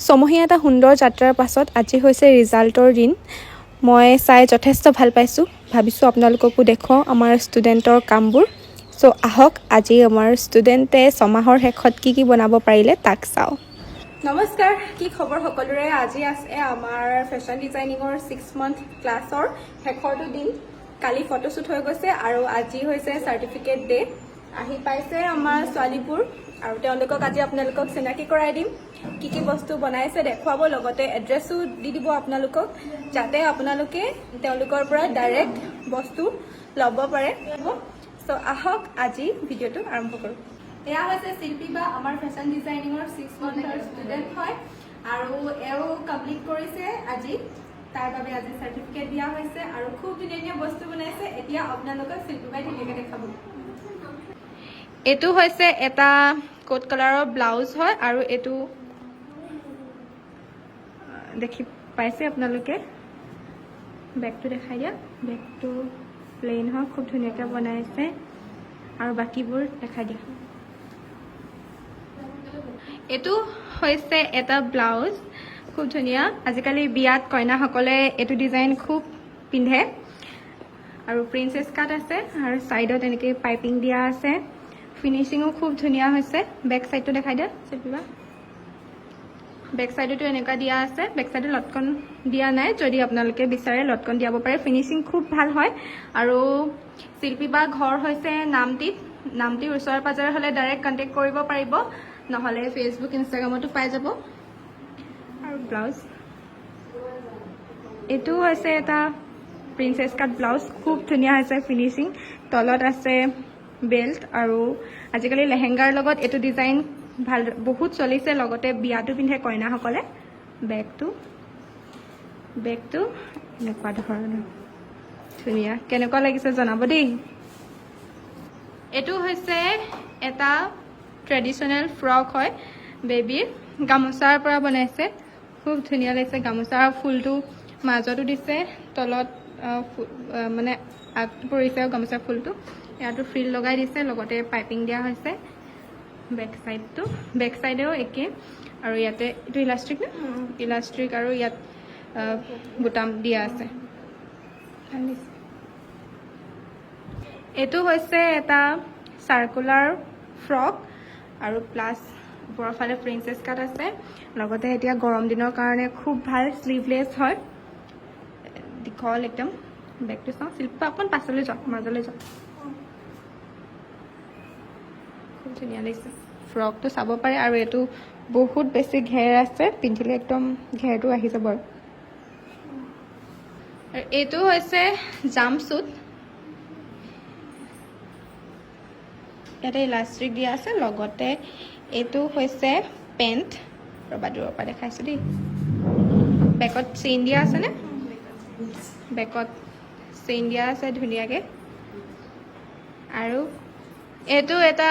ছমহীয়া এটা সুন্দৰ যাত্ৰাৰ পাছত আজি হৈছে ৰিজাল্টৰ দিন। মই চাই যথেষ্ট ভাল পাইছোঁ। ভাবিছোঁ আপোনালোককো দেখুৱাওঁ আমাৰ ষ্টুডেণ্টৰ কামবোৰ। চ' আহক আজি আমাৰ ষ্টুডেণ্টে ছমাহৰ শেষত কি বনাব পাৰিলে তাক চাওঁ। নমস্কাৰ, কি খবৰ সকলোৰে? আজি আছে আমাৰ ফেশ্বন ডিজাইনিঙৰ 6 মান্থ ক্লাছৰ শেষৰটো দিন। কালি ফটোশ্বুট হৈ গৈছে আৰু আজি হৈছে চাৰ্টিফিকেট ডে। আহি পাইছে আমাৰ ছোৱালীবোৰ আৰু তেওঁলোকক আজি আপোনালোকক চিনাকি কৰাই দিম। কি বস্তু বনাইছে দেখুৱাব, লগতে এড্ৰেছো দি দিব আপোনালোকক, যাতে আপোনালোকে তেওঁলোকৰ পৰা ডাইৰেক্ট বস্তু ল'ব পাৰে। চ' আহক আজি ভিডিঅ'টো আৰম্ভ কৰোঁ। এয়া হৈছে শিল্পী বা আমাৰ ফেশ্বন ডিজাইনিঙৰ 6 মান্থৰ ষ্টুডেণ্ট হয় আৰু এও কমপ্লিট কৰিছে আজি। তাৰ বাবে আজি চাৰ্টিফিকেট দিয়া হৈছে আৰু খুব ধুনীয়া বস্তু বনাইছে। এতিয়া আপোনালোকক শিল্পী বাই ধুনীয়াকৈ দেখাব। এইটো হৈছে এটা কোট কালাৰৰ ব্লাউজ হয় আৰু এইটো দেখি পাইছে আপোনালোকে। বেগটো দেখাই দিয়া। বেগটো প্লেইন হয়, খুব ধুনীয়াকৈ বনাইছে আৰু বাকীবোৰ দেখাই দিয়া। এইটো হৈছে এটা ব্লাউজ, খুব ধুনীয়া। আজিকালি বিয়াত কইনাসকলে এইটো ডিজাইন খুব পিন্ধে আৰু প্ৰিন্সেছ কাট আছে আৰু ছাইডত এনেকৈ পাইপিং দিয়া আছে। ফিনিচিঙো খুব ধুনীয়া হৈছে। বেক চাইডটো দেখাই দিয়া শিল্পীবা। বেক চাইডতো এনেকুৱা দিয়া আছে। বেক চাইডত লটকন দিয়া নাই, যদি আপোনালোকে বিচাৰে লটকন দিয়াব পাৰে। ফিনিচিং খুব ভাল হয় আৰু শিল্পী বা ঘৰ হৈছে নামটিৰ ওচৰে পাজৰে হ'লে ডাইৰেক্ট কণ্টেক্ট কৰিব পাৰিব, নহ'লে ফেচবুক ইনষ্টাগ্ৰামতো পাই যাব। আৰু ব্লাউজ এইটো হৈছে এটা প্ৰিন্সেছ কাট ব্লাউজ, খুব ধুনীয়া হৈছে ফিনিচিং। তলত আছে বেল্ট আৰু আজিকালি লেহেংগাৰ লগত এইটো ডিজাইন ভাল বহুত চলিছে, লগতে বিয়াতো পিন্ধে কইনাসকলে। বেগটো এনেকুৱা ধৰণৰ ধুনীয়া। কেনেকুৱা লাগিছে জনাব দেই। এইটো হৈছে এটা ট্ৰেডিশ্যনেল ফ্ৰক হয়, বেবীৰ গামোচাৰ পৰা বনাইছে। খুব ধুনীয়া লাগিছে। গামোচাৰ ফুলটো মাজতো দিছে, তলত মানে আগটো পৰিছে আৰু গামোচাৰ ফুলটো ইয়াতো ফ্ৰিল লগাই দিছে, লগতে পাইপিং দিয়া হৈছে। বেক চাইডেও একে আৰু ইয়াতে এইটো ইলাষ্টিক আৰু ইয়াত বুটাম দিয়া আছে। এইটো হৈছে এটা চাৰ্কুলাৰ ফ্ৰক আৰু প্লাছ ওপৰৰ ফালে প্ৰিন্সেছ কাট আছে, লগতে এতিয়া গৰম দিনৰ কাৰণে খুব ভাল। শ্লিভলেছ হয়, দীঘল একদম। বেগটো চাওঁ শিল্পী, অকণ পাছলৈ যাওক, মাজলৈ যাওক। খুব ধুনীয়া লাগিছে। ফ্ৰকটো চাব পাৰে আৰু এইটো বহুত বেছি ঘেৰ আছে, পিন্ধিলে একদম ঘেৰটো আহি যাব। আৰু এইটো হৈছে জাম্প শ্বুট। ইয়াতে ইলাষ্টিক দিয়া আছে, লগতে এইটো হৈছে পেণ্ট। ৰবা দূৰৰ পৰা দেখাইছোঁ দেই। বেকত চেইন দিয়া আছেনে? বেকত চেইন দিয়া আছে ধুনীয়াকৈ। আৰু এইটো এটা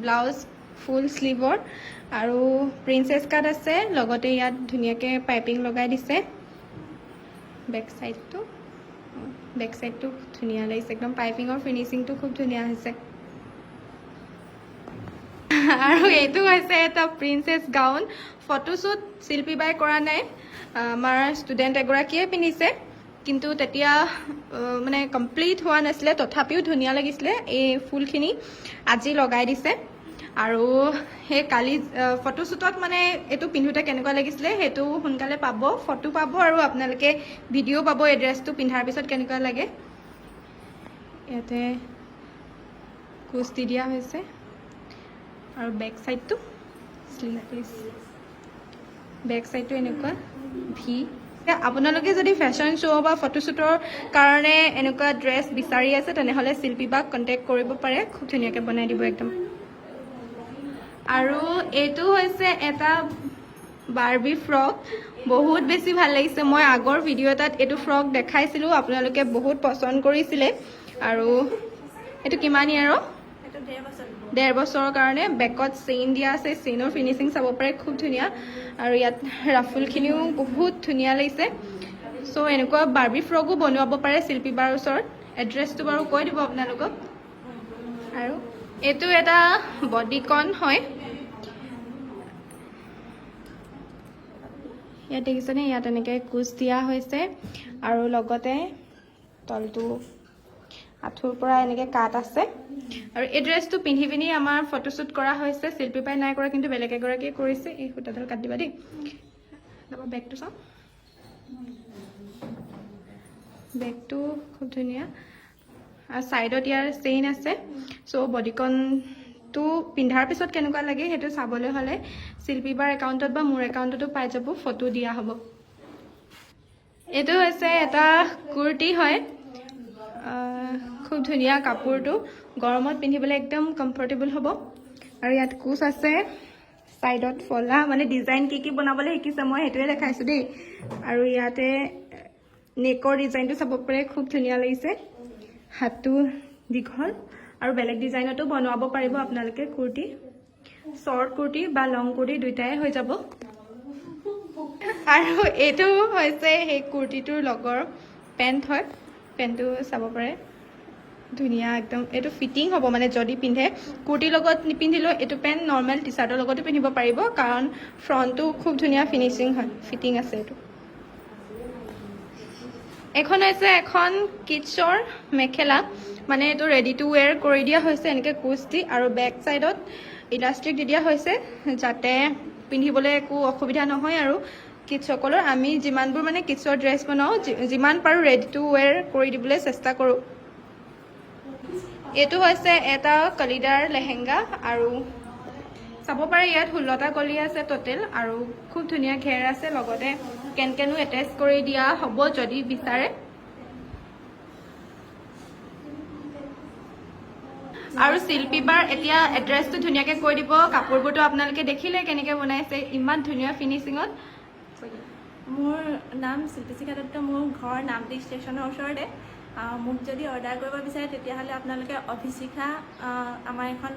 ব্লাউজ ফুল স্লিভৰ আৰু প্ৰিন্সেছ কাট আছে, লগতে ইয়াত ধুনীয়াকৈ পাইপিং লগাই দিছে। বেক চাইডটো ধুনীয়া লাগিছে একদম। পাইপিঙৰ ফিনিচিংটো খুব ধুনীয়া হৈছে। আৰু এইটো হৈছে এটা প্ৰিন্সেছ গাউন। ফটোশ্বুট শিল্পী বাই কৰা নাই, আমাৰ ষ্টুডেণ্ট এগৰাকীয়ে পিন্ধিছে, কিন্তু তেতিয়া মানে কমপ্লিট হোৱা নাছিলে, তথাপিও ধুনীয়া লাগিছিলে। এই ফুলখিনি আজি লগাই দিছে আৰু সেই কালি ফটোশ্বুটত মানে এইটো পিন্ধোতে কেনেকুৱা লাগিছিলে সেইটো সোনকালে পাব, ফটো পাব আৰু আপোনালোকে ভিডিঅ' পাব এড্ৰেছটো পিন্ধাৰ পিছত কেনেকুৱা লাগে। ইয়াতে কুস্তি দিয়া হৈছে আৰু বেক চাইডটো স্লিভলেছ। বেক চাইডটো এনেকুৱা ভি। আপোনালোকে যদি ফেশ্বন শ্ব' বা ফটোশ্বুটৰ কাৰণে এনেকুৱা ড্ৰেছ বিচাৰি আছে, তেনেহ'লে শিল্পী বাক কণ্টেক্ট কৰিব পাৰে, খুব ধুনীয়াকৈ বনাই দিব একদম। আৰু এইটো হৈছে এটা বাৰ্বি ফ্ৰক, বহুত বেছি ভাল লাগিছে। মই আগৰ ভিডিঅ' এটাত এইটো ফ্ৰক দেখাইছিলোঁ, আপোনালোকে বহুত পচন্দ কৰিছিলে। আৰু এইটো কিমান ইয়াৰৰ? 1.5 বছৰৰ কাৰণে। বেকত চেইন দিয়া আছে, চেইনৰ ফিনিচিং চাব পাৰে, খুব ধুনীয়া। আৰু ইয়াত ৰাফুলখিনিও বহুত ধুনীয়া লাগিছে। চ' এনেকুৱা বাৰ্বি ফ্ৰকো বনোৱাব পাৰে শিল্পী বাৰ ওচৰত। এড্ৰেছটো বাৰু কৈ দিব আপোনালোকক। আৰু এইটো এটা বডিকন হয়, ইয়াত দেখিছেনে, ইয়াত এনেকৈ কুচ দিয়া হৈছে আৰু লগতে তলটো আঁঠুৰ পৰা এনেকৈ কাট আছে। আৰু এই ড্ৰেছটো পিন্ধি পিনি আমাৰ ফটোশ্বুট কৰা হৈছে। শিল্পী পাই নাই কৰা, কিন্তু বেলেগ এগৰাকীয়ে কৰিছে। এই সূতাডাল কাটি দিবা দেই। তাৰপৰা বেগটো চাওঁ, বেগটো খুব ধুনীয়া আৰু ছাইডত ইয়াৰ চেইন আছে। চ' বডিকনটো পিন্ধাৰ পিছত কেনেকুৱা লাগে সেইটো চাবলৈ হ'লে শিল্পী বাৰ একাউণ্টত বা মোৰ একাউণ্টতো পাই যাব, ফটো দিয়া হ'ব। এইটো হৈছে এটা কুৰ্তি হয়, খুব ধুনীয়া কাপোৰটো, গৰমত পিন্ধিবলৈ একদম কমফৰ্টেবল হ'ব। আৰু ইয়াত কুচ আছে, ছাইডত ফলা, মানে ডিজাইন কি বনাবলৈ শিকিছে মই সেইটোৱে দেখাইছোঁ দেই। আৰু ইয়াতে নেকৰ ডিজাইনটো চাব পাৰে, খুব ধুনীয়া লাগিছে। হাতটো দীঘল আৰু বেলেগ ডিজাইনতো বনাব পাৰিব আপোনালোকে কুৰ্তি, শ্বৰ্ট কুৰ্তি বা লং কুৰ্তি দুইটাই হৈ যাব। আৰু এইটো হৈছে সেই কুৰ্তিটোৰ লগৰ পেণ্ট হয়, পেণ্টটো চাব পাৰে, ধুনীয়া একদম। এইটো ফিটিং হ'ব, মানে যদি পিন্ধে কুৰ্তিৰ লগত নিপিন্ধিলেও এইটো পেণ্ট নৰ্মেল টি চাৰ্টৰ লগতো পিন্ধিব পাৰিব, কাৰণ ফ্ৰণ্টটো খুব ধুনীয়া ফিনিচিং হয়, ফিটিং আছে এইটো। এখন হৈছে এখন কিডছৰ মেখেলা, মানে এইটো ৰেডি টু ৱেৰ কৰি দিয়া হৈছে এনেকৈ কুচ দি, আৰু বেক চাইডত ইলাষ্টিক দি দিয়া হৈছে যাতে পিন্ধিবলৈ একো অসুবিধা নহয়। আৰু কিডছসকলৰ আমি যিমানবোৰ মানে কিডছৰ ড্ৰেছ বনাওঁ, যিমান পাৰোঁ ৰেডি টু ৱেৰ কৰি দিবলৈ চেষ্টা কৰোঁ। এইটো হৈছে এটা কলিদাৰ লেহেংগা, আৰু চাব পাৰে ইয়াত 16টা কলি আছে টোটেল, আৰু খুব ধুনীয়া ঘেৰ আছে, লগতে কেনকেনো এটেচ কৰি দিয়া হ'ব যদি বিচাৰে। আৰু শিল্পী বাৰ এতিয়া এড্ৰেছটো ধুনীয়াকৈ কৈ দিব। কাপোৰবোৰতো আপোনালোকে দেখিলে কেনেকৈ বনাইছে, ইমান ধুনীয়া ফিনিচিঙত। মোৰ নাম শিল্পী শিখা দত্ত, মোৰ ঘৰ নামটি ষ্টেচনৰ ওচৰতে। মোক যদি অৰ্ডাৰ কৰিব বিচাৰে তেতিয়াহ'লে আপোনালোকে অভিশিখা, আমাৰ এখন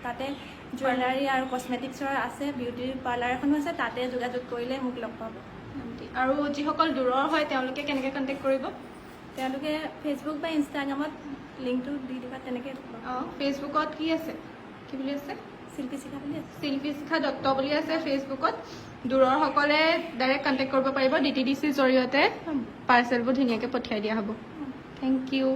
তাতে জুৱেলাৰী আৰু কছমেটিক্সৰ আছে, বিউটি পাৰ্লাৰ এখনো আছে, তাতে যোগাযোগ কৰিলে মোক লগ পাব। আৰু যিসকল দূৰৰ হয় তেওঁলোকে কেনেকৈ কণ্টেক্ট কৰিব? তেওঁলোকে ফেচবুক বা ইনষ্টাগ্ৰামত লিংকটো দি দিবা, তেনেকৈ। ফেচবুকত কি আছে, কি বুলি আছে? শিল্পী শিখা বুলি আছে, শিল্পী শিখা দত্ত বুলি আছে ফেচবুকত। দূৰৰ সকলে ডাইৰেক্ট কণ্টেক্ট কৰিব পাৰিব, DTDCৰ জৰিয়তে পাৰ্চেলবোৰ ধুনীয়াকৈ পঠিয়াই দিয়া হ'ব। Thank U.